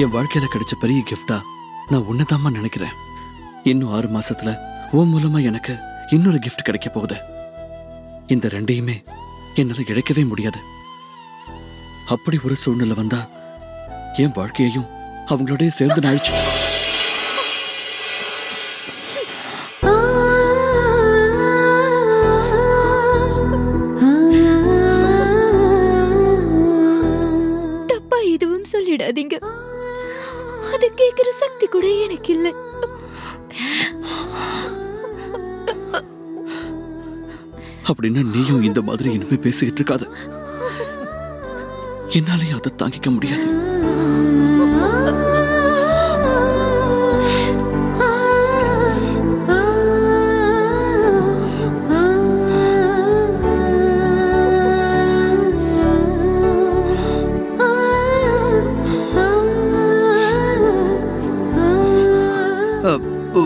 என் வாழ்க்கையில கிடைச்ச பெரிய கிஃப்டா நான் உன்னதாமா நினைக்கிறேன். இன்னும் 6 மாசத்துல உன் மூலமா எனக்கு இன்னொரு கிஃப்ட் கிடைக்க போகுது. இந்த ரெண்டையுமே என்னால இழக்கவே முடியாது. அப்படி ஒரு சூழ்நிலை வந்தா என் வாழ்க்கையையும் அவங்களோட சேர்ந்து நாழிச்சு. தப்பா எதுவும் சொல்லிடாதீங்க. அது கேட்கிற சக்தி கூட எனக்கு இல்லை. அப்படின்னா நீயும் இந்த மாதிரி இனிமே பேசிக்கிட்டு இருக்காத. என்னாலே அதை தாங்கிக்க முடியாது.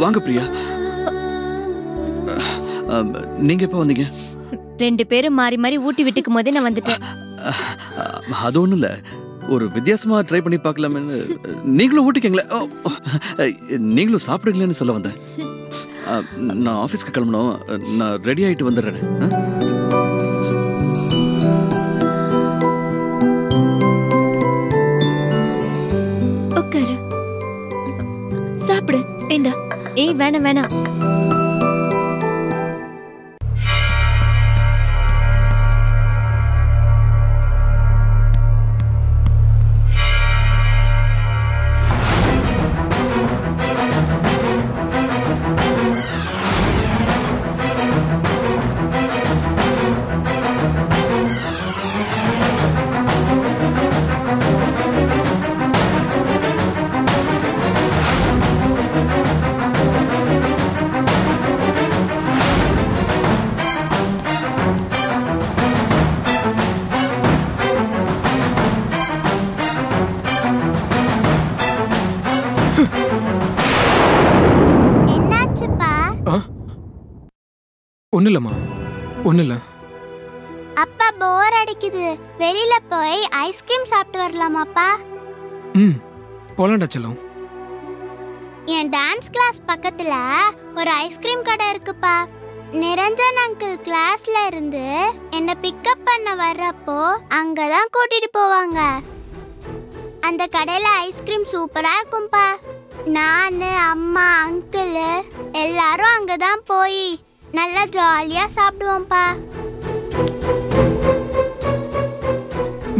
வாங்க பிரியா. நீங்க எப்ப வந்தீங்க? 2 பேரும் மாறி மாறி ஊட்டி விட்டுக்கும் போதே நான் வந்துட்டேன். அது ஒண்ணும் இல்ல, ஒரு வித்தியாசமா ட்ரை பண்ணி பார்க்கலாம்னு. நீங்களும் ஊட்டிக்கங்களேன். நீங்களும் சாப்பிடுங்களேன்னு சொல்ல வந்தேன். நான் ஆஃபீஸ்க்கு கிளம்பணும். நான் ரெடி ஆயிட்டு வந்துடுறேன். உட்காரு, சாப்பிடு. இந்தா. ஏய் வேணாம் வேணாம். ஒண்ணுலமா ஒண்ணுல. அப்பா போர் அடிக்குது, வெளியில போய் ஐஸ்கிரீம் சாப்பிட்டு வரலாமாப்பா? போலாண்டா செல்லம். என் டான்ஸ் கிளாஸ் பக்கத்துல ஒரு ஐஸ்கிரீம் கடை இருக்குப்பா. நிரஞ்சன் அங்கிள் கிளாஸ்ல இருந்து என்ன பிக்கப் பண்ண வர்றப்போ அங்கதான் கூட்டிட்டு போவாங்க. அந்த கடையில ஐஸ்கிரீம் சூப்பரா இருக்கும்பா. நானு, அம்மா, அங்கிள் எல்லாரும் அங்கதான் போய் நல்லா ஜாலியா சாப்பிடுவோம்ப்பா.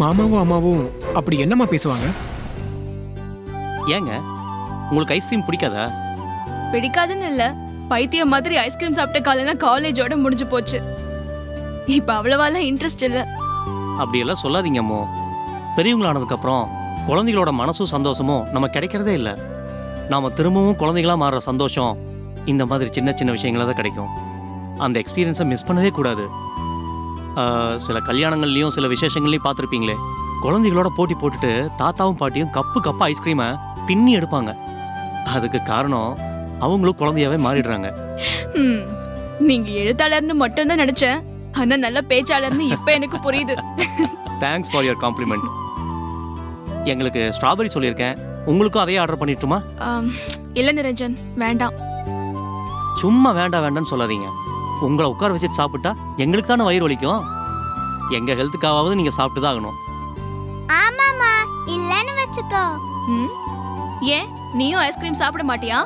மாமாவும் அம்மாவும் அப்படி என்னமா பேசுவாங்க? ஏங்க உங்களுக்கு ஐஸ்கிரீம் பிடிக்காதா? பிடிக்காதுன்னு இல்ல, பைத்தியம் மாதிரி ஐஸ்கிரீம் சாப்பிட்ட காலெல்லாம் காலேஜோட முடிஞ்சு போச்சு. இப்ப அவ்வளவாலாம் இன்ட்ரெஸ்ட் இல்ல. அப்படியெல்லாம் சொல்லாதீங்க அம்மோ. பெரியவங்களானதுக்கு அப்புறம் குழந்தைகளோட மனசும் சந்தோஷமும் நம்ம கிடைக்கிறதே இல்லை. நாம திரும்பவும் குழந்தைகளா மாறுற சந்தோஷம் இந்த மாதிரி சின்ன சின்ன விஷயங்கள தான் கிடைக்கும். அந்த எக்ஸ்பீரியன்ஸை மிஸ் பண்ணவே கூடாது. சில கல்யாணங்கள்லையும் சில விசேஷங்கள்லையும் பார்த்துருப்பீங்களே, குழந்தைகளோட போட்டி போட்டுட்டு தாத்தாவும் பாட்டியும் கப்பு ஐஸ்கிரீமை பின்னி எடுப்பாங்க. அதுக்கு காரணம் அவங்களும் குழந்தையாவே மாறிடுறாங்க. நீங்க எழுத்தாளர்னு மட்டும் தான் நினைச்சேன், ஆனா நல்ல பேச்சாளர்னு இப்ப எனக்கு புரியுது. Thanks for your compliment. எங்களுக்கு ஸ்ட்ராபெரி சொல்லியிருக்கேன், உங்களுக்கும் அதையே ஆர்டர் பண்ணிட்டுமா? இல்ல நிரஞ்சன், வேண்டாம். சும்மா வேண்டாம் வேண்டாம்னு சொல்லாதீங்க. உங்களை உட்கார வச்சுட்டு சாப்பிட்டா எங்களுக்கு தானே வயிறு வலிக்கும். எங்க ஹெல்த்துக்காவது நீங்க சாப்பிட்டு தான் ஆகணும். ஆமாமா, இல்லன்னு வெச்சுக்கோ. ஏன் நீயும் ஐஸ்கிரீம் சாப்பிட மாட்டியா?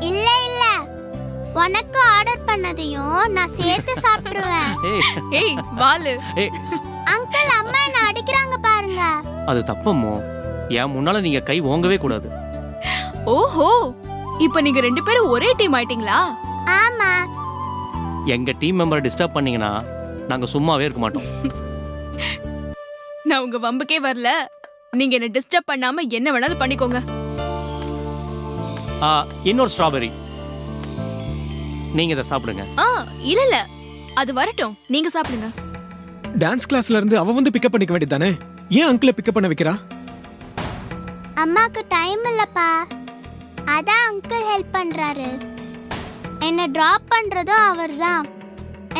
இல்ல இல்ல, உனக்கு ஆர்டர் பண்ணதையும் நான் சேர்த்து சாப்பிடுவேன். ஏய் வாலு. அங்கிள், அம்மா என்ன அடிக்குறாங்க பாருங்க. அது தப்பம்மோ. ஏன் முன்னால நீங்க கை ஓங்கவே கூடாது. ஓஹோ, இப்போ நீங்க 2 பேரும் ஒரே டீம் ஆயிட்டீங்களா? ஆமா. எங்க டீம் மெம்பரை டிஸ்டர்ப் பண்ணீங்கன்னா நாங்க சும்மாவே இருக்க மாட்டோம். நான் உங்க வம்புக்கே வரல. நீங்க என்ன டிஸ்டர்ப் பண்ணாம என்ன வேணாலும் பண்ணிக்கோங்க. இன்னொரு ஸ்ட்ராபெரி. நீங்க இத சாப்பிடுங்க. இல்ல இல்ல, அது வரட்டும், நீங்க சாப்பிடுங்க. டான்ஸ் கிளாஸ்ல இருந்து அவ வந்து பிக்கப் பண்ணிக்க வேண்டியதானே? ஏன் அங்கிளை பிக்கப் பண்ண வைக்கிறா? அம்மாக்கு டைம் இல்லப்பா, அதான் அங்கிள் ஹெல்ப் பண்றாரு. என்ன டிராப் பண்றதும் அவர்தான்,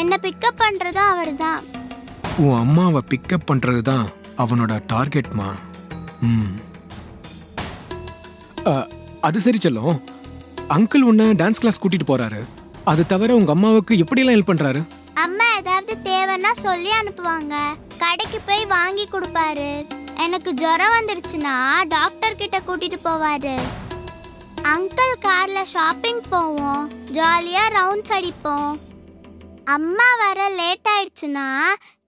என்ன பிக்கப் பண்றதும் அவர்தான். உன் அம்மாவை பிக்கப் பண்றது தான் அவனோட டார்கெட்மா. அது சரி செல்லம், அங்கிள் உன்னை டான்ஸ் கிளாஸ் கூட்டிட்டு போறாரு. அது தவிர உங்க அம்மாவுக்கு எப்படியெல்லாம் ஹெல்ப் பண்றாரு? அம்மா ஏதாவது தேவைன்னா சொல்லி அனுப்புவாங்க. கடைக்கு போய் வாங்கி கொடுப்பாரு. எனக்கு ஜுரம் வந்துடுச்சுன்னா டாக்டர் கிட்ட கூட்டிட்டு போவாரு. அங்கிள் கார்ல ஷாப்பிங் போவோம், ஜாலியா ரவுண்ட்ஸ் அடிப்போம். அம்மா வர லேட் ஆயிடுச்சுன்னா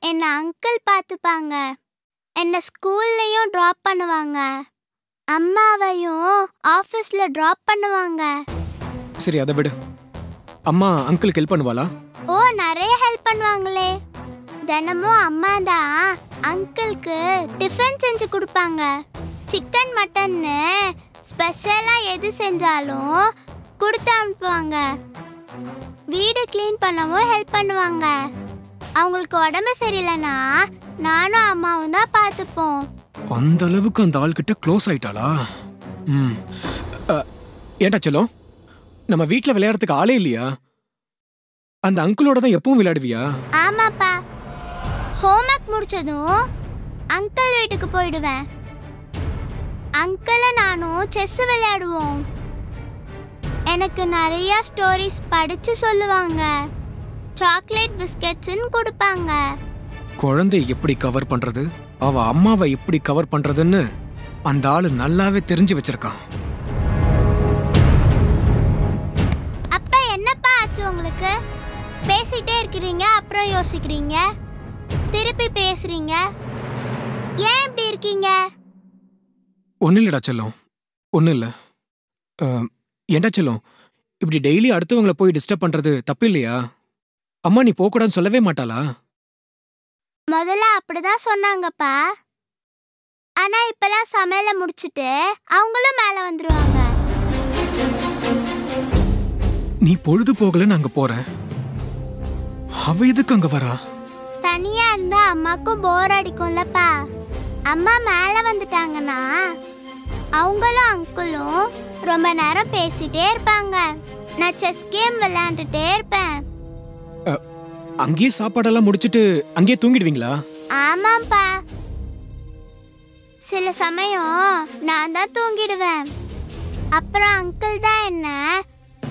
என்னை அங்கிள் பார்த்துப்பாங்க. என்னை ஸ்கூல்லையும் ட்ராப் பண்ணுவாங்க. அம்மாவையும் ஆஃபீஸ்ல ட்ராப் பண்ணுவாங்க. சரி அதை விடு. அம்மா அங்கிளுக்கு ஹெல்ப் பண்ணுவாளா? ஓ, நிறைய ஹெல்ப் பண்ணுவாங்களே. தினமும் அம்மா தான் அங்கிளுக்கு டிஃபன் செஞ்சு கொடுப்பாங்க. சிக்கன் மட்டன்னு ஸ்பெஷலாக எது செஞ்சாலும் கொடுத்து அனுப்புவாங்க. வீடு க்ளீன் பண்ணவும் ஹெல்ப் பண்ணுவாங்க. அவங்களுக்கு உடம்பு சரியில்லைன்னா நானும் அம்மாவும் தான் பார்த்துப்போம். அந்த அளவுக்கு அந்த ஆள்கிட்ட க்ளோஸ் ஆயிட்டாளா? ஏண்டா செல்லம், நம்ம வீட்டில் விளையாடுறதுக்கு ஆளே இல்லையா? அந்த அங்கிளோட தான் எப்பவும் விளையாடுவியா? ஆமாப்பா, ஹோம்ஒர்க் முடிச்சதும் அங்கிள் வீட்டுக்கு போயிடுவேன். அங்கிளும் நானும் செஸ் விளையாடுவோம். எனக்கு நிறைய ஸ்டோரிஸ் படிச்சு சொல்லுவாங்க. சாக்லேட் பிஸ்கெட்ஸ்ன்னு கொடுப்பாங்க. குழந்தை எப்படி கவர் பண்றது, அவ அம்மாவை எப்படி கவர் பண்றதுன்னு அந்த ஆளு நல்லாவே தெரிஞ்சு வச்சிருக்கான். அப்பா என்னப்பா ஆச்சு உங்களுக்கு? பேசிட்டே இருக்கிறீங்க, அப்புறம் யோசிக்கிறீங்க, திருப்பி பேசுறீங்க. ஏன் இப்படி இருக்கீங்க? ஒன்னும் இல்லடா செல்லம், ஒன்னும் இல்லை. ஏண்டா செல்லம், இப்படி டெய்லி அடுத்தவங்களை போய் டிஸ்டர்ப் பண்றது தப்பு இல்லையா? அம்மா நீ போகக்கூடாதுன்னு சொல்லவே மாட்டாளா? முதல்ல அப்படிதான் சொன்னாங்கப்பா. ஆனா இப்பெல்லாம் சமையலை முடிச்சிட்டு அவங்களும் மேல வந்துருவாங்க. நீ பொழுது போகலன்னு அங்க போற, அவ எதுக்கு அங்க வரா? தனியா இருந்தா அம்மாக்கும் போர் அடிக்கும்லப்பா. அம்மா மேல வந்துட்டாங்கன்னா அவங்களும் அங்கிளும் ரொம்ப நேரம் பேசிட்டே இருப்பாங்க. நான் செஸ் கேம் விளையாண்டுட்டே இருப்பேன். அங்கேயே சாப்பாடெல்லாம் முடிச்சிட்டு அங்கேயே தூங்கிடுவீங்களா? ஆமாப்பா, சில சமயம் நான் தான் தூங்கிடுவேன். அப்புறம் அங்கிள் தான் என்ன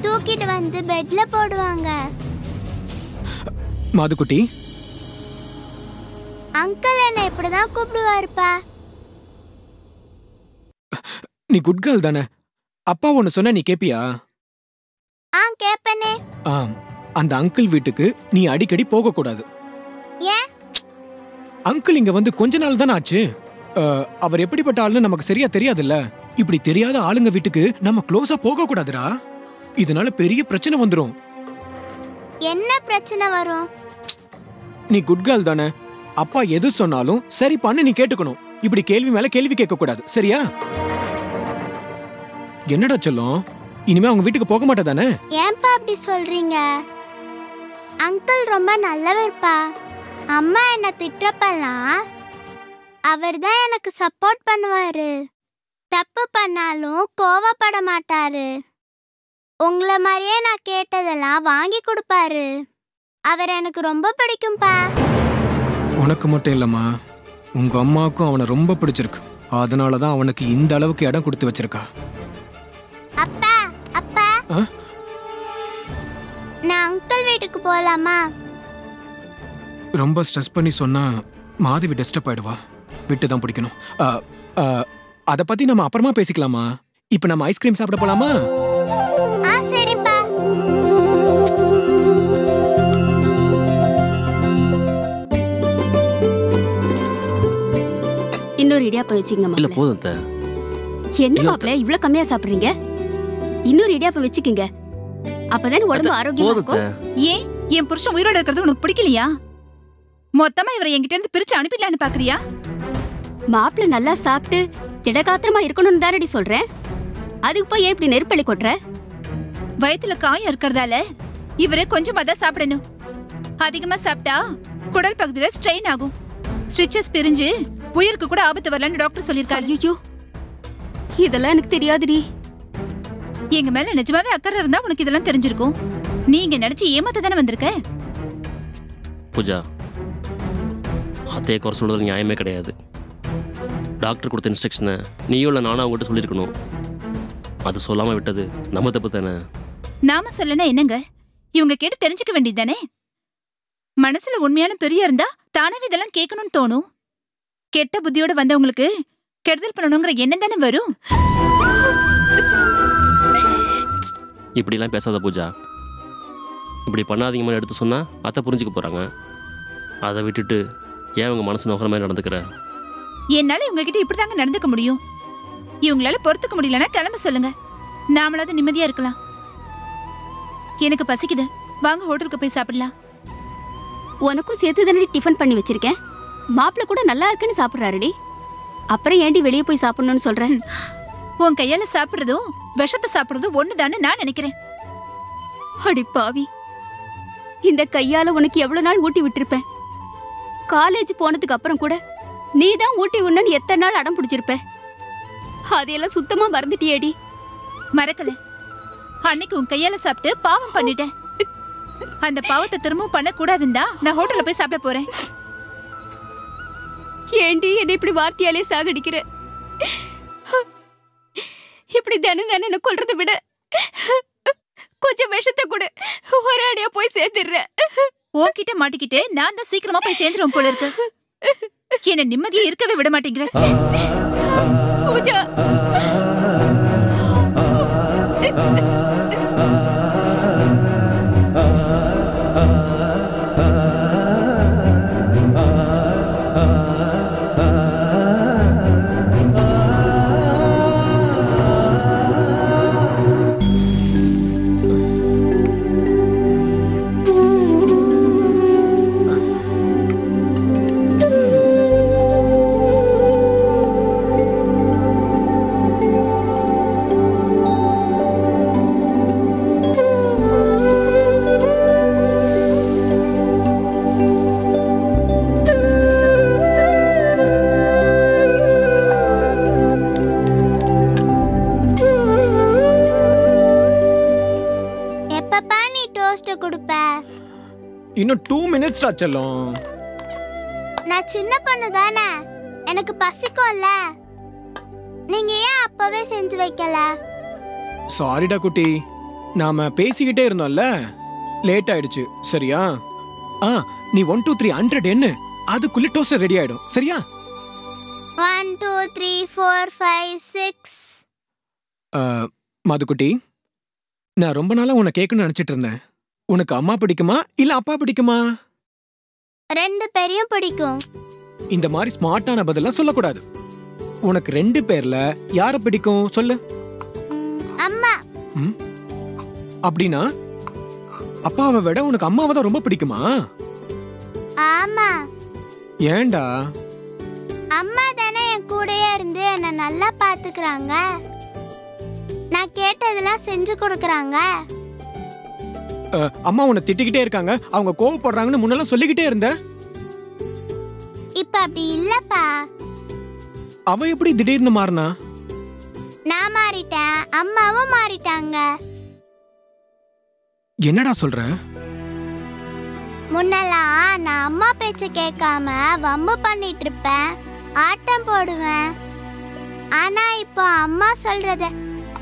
தூக்கிட்டு வந்து பெட்ல போடுவாங்க. மாதுக்குட்டி, அங்கிள் என்ன இப்படிதான் கூப்பிடுவாருப்பா. நீ குட் கேர்ள் தானே? அப்பா ஒன்னு சொன்னா நீ கேப்பியா? கேப்பனே. அந்த அங்கிள் வீட்டுக்கு நீ அடிக்கடி போக கூடாது. ஏன்? அங்கிள் இங்க வந்து கொஞ்ச நாள் தானே ஆச்சு. அவர் எப்படிப்பட்ட ஆளுன்னு நமக்கு சரியா தெரியாதுல்ல. இப்படி தெரியாத ஆளுங்க வீட்டுக்கு நம்ம க்ளோஸா போக கூடாதுடா. இதனால பெரிய பிரச்சனை வந்துரும். என்ன பிரச்சனை வரும்? நீ குட் கேர்ள் தானே? அப்பா எது சொன்னாலும் சரி பண்ணு நீ கேட்டுக்கணும். இப்படி கேள்வி மேல கேள்வி கேட்க கூடாது, சரியா? என்னடா சொல்லும், இனிமே அவங்க வீட்டுக்கு போக மாட்டேதானே? ஏன்பா அப்படி சொல்றீங்க? அங்கிள் ரொம்ப நல்லவர்ப்பா. அம்மா என்ன திட்டுறப்பெல்லாம் அவர் தான் எனக்கு சப்போர்ட் பண்ணுவாரு. தப்பு பண்ணாலும் கோவப்பட மாட்டாரு. உங்களை மாதிரியே நான் கேட்டதெல்லாம் வாங்கி கொடுப்பாரு. அவர் எனக்கு ரொம்ப பிடிக்கும்பா. உனக்கு மட்டும் இல்லம்மா, உங்க அம்மாவுக்கும் அவனை ரொம்ப பிடிச்சிருக்கு. அதனாலதான் அவனுக்கு இந்த அளவுக்கு இடம் கொடுத்து வச்சிருக்கா. அப்பா, அப்பா, நான் அங்கிள் வீட்டுக்கு போலாமா? ரொம்ப ஸ்ட்ரெஸ் பண்ணி சொன்னா மாதவி டிஸ்டர்ப் ஆயிடுவா. விட்டு தான் பிடிக்கணும். அதை பத்தி நம்ம அப்புறமா பேசிக்கலாமா? இப்ப நம்ம ஐஸ்கிரீம் சாப்பிட போலாமா? சரிப்பா. இன்னொரு இடியாப்பம் வச்சுக்கங்க. இல்ல போதும் அத்தை. என்ன மாப்ள இவ்ளோ கம்மியா சாப்பிடுறீங்க? இன்னொரு இடியாப்பம் வச்சுக்கங்க. அப்பதானே உடம்பு ஆரோக்கியமா இருக்கும். ஏன் என் புருஷன் உயிரோட இருக்கிறது உனக்கு பிடிக்கலையா? மொத்தமா இவரை என்கிட்ட இருந்து பிரிச்சு அனுப்பிடலான்னு பாக்குறியா? மாப்ள நல்லா சாப்பிட்டு திடகாத்திரமா இருக்கணும்னு தானடி சொல்றேன். அதுக்கு போய் ஏன் இப்படி நெருப்பள்ளி கொட்டுற? வயித்துல காயம் இருக்கிறதால இவரு கொஞ்சமா தான் சாப்பிடணும். அதிகமா சாப்பிட்டா குடல் பகுதியில ஸ்ட்ரெயின் ஆகும். ஸ்டிச்சஸ் பிரிஞ்சு உயிருக்கு கூட ஆபத்து வரலன்னு டாக்டர் சொல்லிருக்காரு. ஐயோ, இதெல்லாம் எனக்கு தெரியாதுடி. எங்க மேல நிஜமாவே அக்கறை இருந்தா உனக்கு இதெல்லாம் தெரிஞ்சிருக்கும். நீங்க நினைச்சு ஏமாத்த தானே வந்திருக்க. பூஜா, அத்தையை குறை சொல்றது நியாயமே கிடையாது. டாக்டர் கொடுத்த இன்ஸ்ட்ரக்ஷனை நீயும் இல்லை நானும் அவங்ககிட்ட சொல்லியிருக்கணும். அது சொல்லாமல் விட்டது நம்ம தப்பு தானே. நாம சொல்லனா என்னங்க, இவங்க கேட்டு தெரிஞ்சுக்க வேண்டியதானே. மனசுல உண்மையான பிரியம் இருந்தா தானே இதெல்லாம் கேட்கணும்னு தோணும். கெட்ட புத்தியோட வந்தவங்களுக்கு கெடுதல் பண்ணணுங்கிற எண்ணம் தானே வரும். இப்படிலாம் பேசாத பூஜா. இப்படி பண்ணாதீங்கன்னு எடுத்து சொன்னா அத்தை புரிஞ்சுக்க போறாங்க. அதை விட்டுட்டு ஏன் உங்க மனசு நோக்கிற மாதிரி நடந்துக்கிற? என்னால இவங்க கிட்ட இப்படிதாங்க நடந்துக்க முடியும். இவங்களால பொறுத்துக்க முடியலன்னா கிளம்ப சொல்லுங்க, நாமளாவது நிம்மதியா இருக்கலாம். எனக்கு பசிக்குது, வாங்க ஹோட்டலுக்கு போய் சாப்பிடலாம். உனக்கும் சேர்த்து தானடி டிஃபன் பண்ணி வச்சிருக்கேன். மாப்பிள்ள கூட நல்லா இருக்குன்னு சாப்பிட்றாருடி. அப்புறம் ஏண்டி வெளியே போய் சாப்பிடணும்னு சொல்றேன்? உன் கையால சாப்பிடுறதும் விஷத்தை சாப்பிடுறதும் ஒண்ணுதான்னு நான் நினைக்கிறேன். அடி பாவி, இந்த கையால உனக்கு எவ்வளவு நாள் ஊட்டி விட்டிருப்பேன். காலேஜ் போனதுக்கு அப்புறம் கூட நீ தான் ஊட்டி உண்ணன்னு எத்தனை நாள் அடம் பிடிச்சிருப்ப. அதையெல்லாம் சுத்தமா மறந்துட்டியேடி. மறக்கல, அன்னைக்கு உன் கையால சாப்பிட்டு பாவம் பண்ணிட்டேன். அந்த பாவத்தை திரும்பவும் பண்ண கூடாதுன்னா நான் ஹோட்டல்ல போய் சாப்பிட போறேன். ஏண்டி என்னை இப்படி வார்த்தையாலே சாகடிக்கிற? இப்படி தினம் தானே என்ன கொல்றதை விட கொஞ்சம் விஷத்தை கூட ஒரு அடியா போய் சேர்த்துடுறேன். உன்கிட்ட மாட்டிக்கிட்டு நான் தான் சீக்கிரமா போய் சேர்ந்துருவோம் போல இருக்கு. என்ன நிம்மதியா இருக்கவே விட மாட்டேங்கிற. பூஜா, இன்னும் 2 minutes செல்லும். நான் சின்ன பொண்ணு தானே, எனக்கு பசிக்கும்ல. நீங்க ஏன் அப்பவே செஞ்சு வைக்கல? சாரிடா குட்டி, நாம பேசிக்கிட்டே இருந்தோம்ல, லேட் ஆயிடுச்சு. சரியா? நீ 1 2 3 100 என்ன அதுக்குள்ள டோஸ்டர் ரெடி ஆயிடும். சரியா? 1 2 3 4 5 6. மதுக்குட்டி, நான் ரொம்ப நாளா உன்னை கேட்கணும்னு நினைச்சிட்டு இருந்தேன். உனக்கு அம்மா பிடிக்குமா இல்ல அப்பா பிடிக்குமா? 2 பேரையும் பிடிக்கும். இந்த மாதிரி ஸ்மார்ட்டான பதிலா சொல்லக்கூடாது. உனக்கு 2 பேர்ல யார பிடிக்கும் சொல்லு. அம்மா. அப்படின்னா அப்பாவை விட உனக்கு அம்மாவை தான் ரொம்ப பிடிக்குமா? ஆமா. ஏண்டா? அம்மா தானே என் கூடயே இருந்து என்ன நல்லா பாத்துக்கறாங்க. நான் கேட்டதெல்லாம் செஞ்சு கொடுக்கறாங்க. அம்மா உன்னை திட்டிக்கிட்டே இருக்காங்க, அவங்க கோவப்படுறாங்கன்னு முன்னெல்லாம் சொல்லிக்கிட்டே இருந்த. இப்ப அப்படி இல்லப்பா. அவ எப்படி திடீர்னு மாறினா? நான் மாறிட்டேன், அம்மாவும் மாறிட்டாங்க. என்னடா சொல்ற? முன்னெல்லாம் நான் அம்மா பேச்ச கேட்காம வம்பு பண்ணிட்டு இருப்பேன், ஆட்டம் போடுவேன். ஆனா இப்போ அம்மா சொல்றத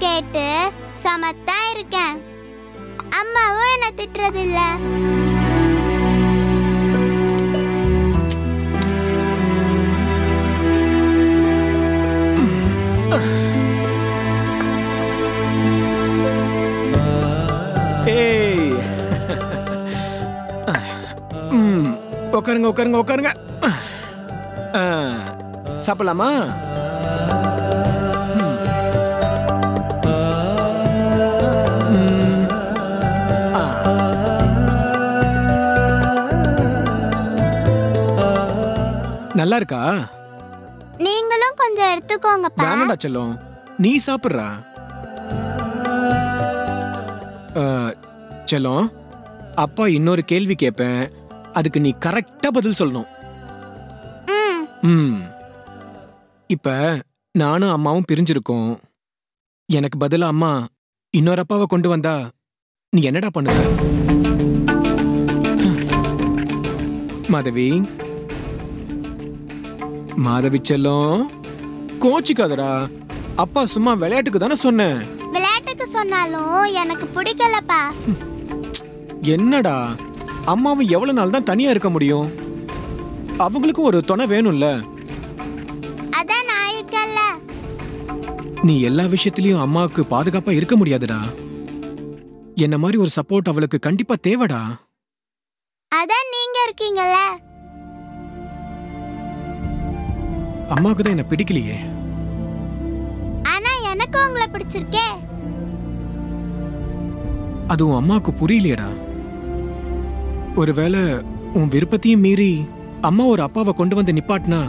கேட்டு சமத்தா இருக்கேன். அம்மாவும் என்ன திட்டுறது இல்ல. உட்காருங்க உட்காருங்க உட்காருங்க. சாப்பிடலாமா? நல்லா இருக்கா? நீங்களும் கொஞ்சம் எடுத்துக்கோங்கப்பா. வேணடா செல்லம், நீ சாப்பிடுறா. செல்லம், அப்பா இன்னொரு கேள்வி கேட்பேன், அதுக்கு நீ கரெக்டா பதில் சொல்லணும். இப்ப நானும் அம்மாவும் பிரிஞ்சிருக்கோம். எனக்கு பதிலா அம்மா இன்னொரு அப்பாவை கொண்டு வந்தா நீ என்னடா பண்ணுவ? மாதவி, மாதவி செல்லம், கோச்சிக்காதடா. அப்பா சும்மா விளையாட்டுக்கு தானே சொன்னேன். சொன்னாலும் எனக்கு பிடிக்கலப்பா. என்னடா, அம்மாவும் எவ்வளவு நாள் தான் தனியா இருக்க முடியும்? அவங்களுக்கும் ஒரு துணை வேணும்ல. அதான் நான் இருக்கேன்ல. நீ எல்லா விஷயத்திலயும் அம்மாவுக்கு பாதுகாப்பா இருக்க முடியாதுடா. என்ன மாதிரி ஒரு சப்போர்ட் அவளுக்கு கண்டிப்பா தேவைடா. அதான் நீங்க இருக்கீங்கல்ல. அம்மாவுக்கு தான் என்ன பிடிக்கலையே. ஆனா எனக்கு உங்களை பிடிச்சிருக்கே. அது உன் அம்மாவுக்கு புரியலையடா. ஒருவேளை உன் விருப்பத்தையும் மீறி அம்மா ஒரு அப்பாவை கொண்டு வந்து நிப்பாட்டினா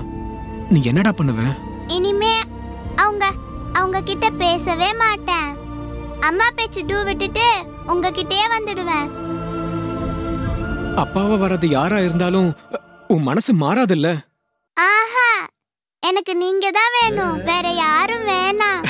நீ என்னடா பண்ணுவ? இனிமே அவங்க கிட்ட பேசவே மாட்டேன். அம்மா பேச்சு டூ விட்டுட்டு உங்ககிட்டயே வந்துடுவேன். அப்பாவை வர்றது யாரா இருந்தாலும் உன் மனசு மாறாதுல்ல. ஆஹா, எனக்கு நீங்க தான் வேணும், வேற யாரும் வேணாம்.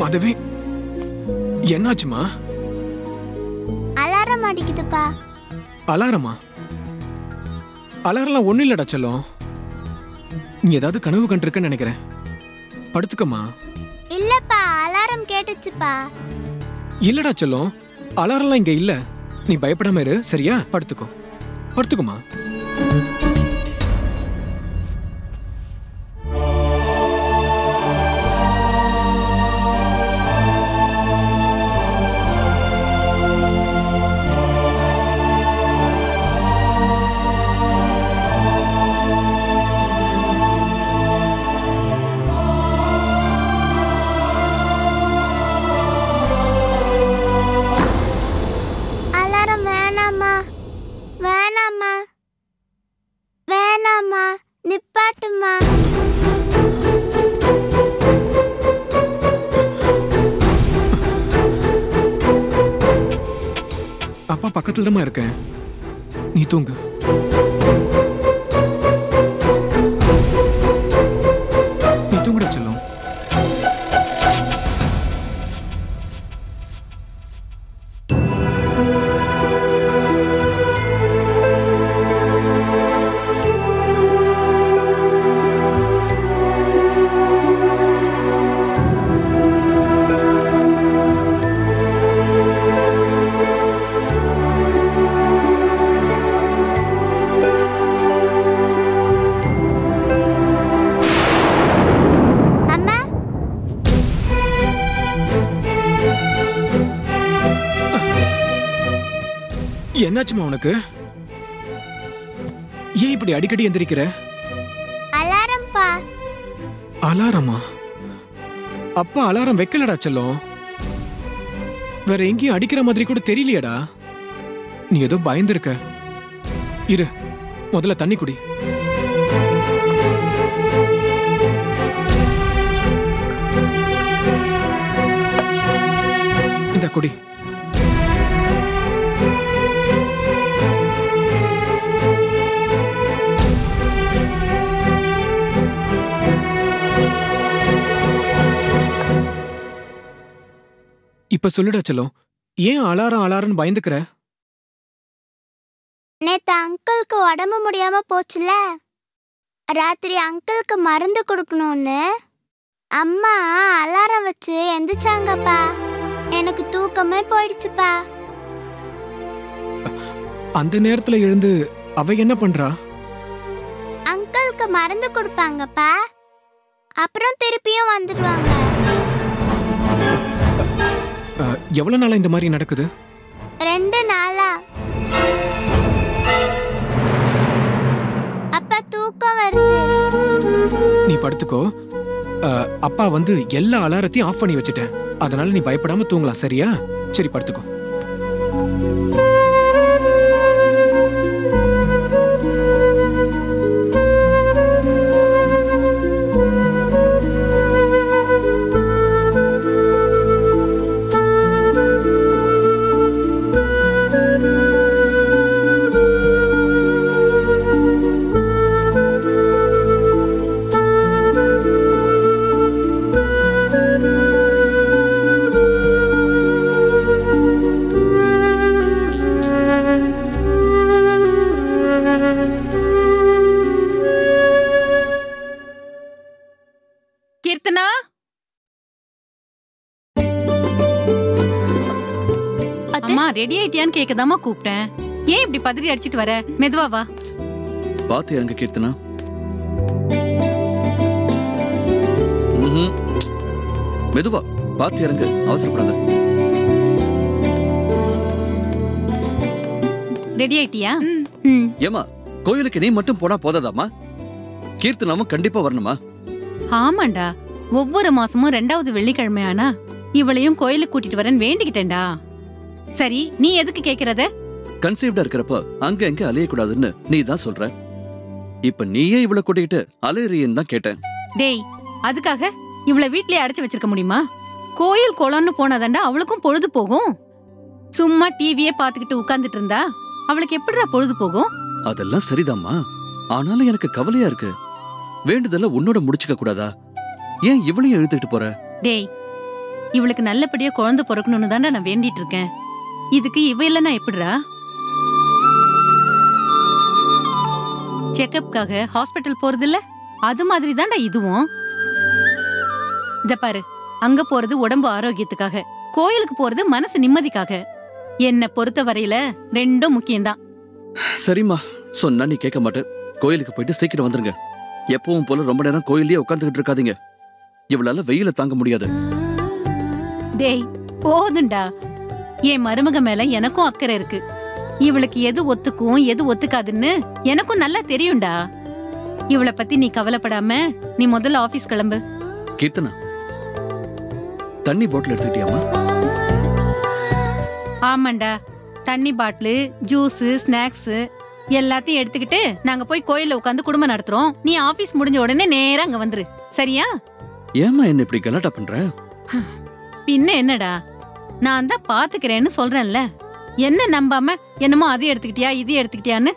மாதவி, என்னாச்சுமா? அலாரம் அடிக்குதுப்பா. அலாரமா? அலாரம்லாம் ஒண்ணு இல்லடா செல்லம். நீ ஏதாவது கனவு கண்டிருக்கன்னு நினைக்கிறேன். படுத்துக்கம்மா. இல்லப்பா, அலாரம் கேட்டுச்சுப்பா. இல்லடா செல்லம், அலாரம்லாம் இங்க இல்ல. நீ பயப்படாம இரு, சரியா? படுத்துக்கோ, படுத்துக்கோமா. அப்பா பக்கத்துல தான் இருக்கேன், நீ தூங்கு. நீ தூங்குடா செல்லம். என்னாச்சுமா உனக்கு? ஏன் இப்படி அடிக்கடி எந்திரிக்கிற? அலாரம்பா. அலாரமா? அப்பா அலாரம் வைக்கலடா செல்லம். வேற எங்கேயும் அடிக்கிற மாதிரி கூட தெரியலையடா. நீ ஏதோ பயந்துருக்க. இரு, முதல்ல தண்ணி குடி. இந்த குடி. இப்ப சொல்லுடா செல்லம், ஏன் அலாரம் அலாரம்னு பயந்துக்கிற? நேத்து அங்கிளுக்கு உடம்பு முடியாம போச்சுல, ராத்திரி அங்கிளுக்கு மருந்து கொடுக்கணும்னு அம்மா அலாரம் வச்சு எந்திரிச்சாங்கப்பா. எனக்கு தூக்கமே போயிடுச்சுப்பா. அந்த நேரத்துல எழுந்து அவ என்ன பண்றா? அங்கிளுக்கு மருந்து கொடுப்பாங்கப்பா, அப்புறம் திருப்பியும் வந்துடுவாங்க. எவ்வளவு நாளா இந்த மாதிரி நடக்குது? 2 நாளா. அப்பா தூக்கம் வருது. நீ படுத்துக்கோ. அப்பா வந்து எல்லா அலாரத்தையும் ஆஃப் பண்ணி வச்சுட்டேன். அதனால நீ பயப்படாம தூங்கலாம், சரியா? சரி, படுத்துக்கோ. ரெடி ஆயிட்டியான்னு கேட்கதாமா கூப்பிட்டேன். ஏன் இப்படி பதறி அடிச்சிட்டு வர? மெதுவா வா. பாத்து இறங்க கீர்த்தனா. மெதுவா பாத்து இறங்க, அவசரப்படாத. ரெடி ஆயிட்டியா? ஏமா, கோயிலுக்கு நீ மட்டும் போனா போதாதாமா? கீர்த்தனாவும் கண்டிப்பா வரணுமா? ஆமாண்டா, ஒவ்வொரு மாசமும் 2வது வெள்ளிக்கிழமை ஆனா இவளையும் கோயிலுக்கு கூட்டிட்டு வரேன்னு வேண்டிக்கிட்டேன்டா. சரி, நீ எதுக்கு கேக்குறத? கன்சீவ்டா இருக்கிறப்ப அங்க எங்க அலையக்கூடாதுன்னு நீ தான் சொல்ற. இப்ப நீயே இவளை கூட்டிக்கிட்டு அலையறியன்னு தான் கேட்டேன். டேய், அதுக்காக இவளை வீட்லயே அடைச்சு வச்சிருக்க முடியுமா? கோயில் குளம்னு போனாதாண்டா அவளுக்கும் பொழுது போகும். சும்மா டிவியே பாத்துக்கிட்டு உட்கார்ந்துட்டு இருந்தா அவளுக்கு எப்படிடா பொழுது போகும்? அதெல்லாம் சரிதாம்மா, ஆனாலும் எனக்கு கவலையா இருக்கு. வேண்டுதல உன்னோட முடிச்சுக்க கூடாதா? ஏன் இவளையும் இழுத்துக்கிட்டு போற? டேய், இவளுக்கு நல்லபடியா குழந்தை பிறக்கணும்னு தாண்டா நான் வேண்டிட்டு இருக்கேன். இதுக்கு இவ இல்லைன்னா எப்படிடா? செக்கப்காக ஹாஸ்பிட்டல் போறது இல்ல, அது மாதிரி தாண்டா இதுவும். இத பாரு, அங்க போறது உடம்பு ஆரோக்கியத்துக்காக, கோயிலுக்கு போறது மனசு நிம்மதிக்காக. என்ன பொறுத்த வரையில ரெண்டும் முக்கியம்தான். சரிம்மா, சொன்னா நீ கேட்க மாட்டே. கோயிலுக்கு போயிட்டு சீக்கிரம் வந்துருங்க. எப்பவும் போல ரொம்ப நேரம் கோயிலே உட்காந்துக்கிட்டு இருக்காதீங்க. இவளால வெயில தாங்க முடியாது. டேய், போதுண்டா. என் மருமக மேல எனக்கும் அக்கறை இருக்கு. இவளுக்கு எது ஒத்துக்கும் எது ஒத்துக்காதுன்னு எனக்கும் நல்லா தெரியும்டா. இவளை பத்தி நீ கவலைப்படாம நீ முதல்ல ஆபீஸ் கிளம்பு. கீர்த்தனா, தண்ணி பாட்டில் எடுத்துக்கிட்டியாமா? ஆமாண்டா, தண்ணி பாட்டிலு, ஜூஸ், ஸ்நாக்ஸ் எல்லாத்தையும் எடுத்துக்கிட்டு நாங்க போய் கோயில்ல உட்காந்து குடும்பம் நடத்துறோம். நீ ஆபீஸ் முடிஞ்ச உடனே நேரா அங்க வந்துரு, சரியா? ஏமா என்ன இப்படி கலாட்டா பண்ற? பின்ன என்னடா, நான் தான் பாத்துக்கிறேன்னு சொல்றேன்ல. என்ன நம்பாம என்னமோ அது எடுத்துக்கிட்டியா இது எடுத்துக்கிட்டியான்னு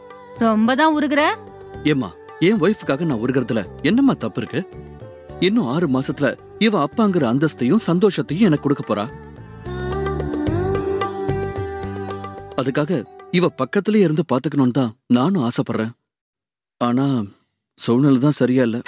ரொம்ப தான் உருகுற. ஏமா, என் ஒய்ஃபுக்காக நான் உருகிறதுல என்னம்மா தப்பு இருக்கு? இன்னும் 6 மாசத்துல இவ அப்பாங்கிற அந்தஸ்தையும் சந்தோஷத்தையும் எனக்கு கொடுக்க போறா. அதுக்காக இவ பக்கத்திலே இருந்து பாத்துக்கணும்னு தான் நானும் ஆசைப்படுறேன். ஆனா சூழ்நிலை தான் சரியா இல்ல.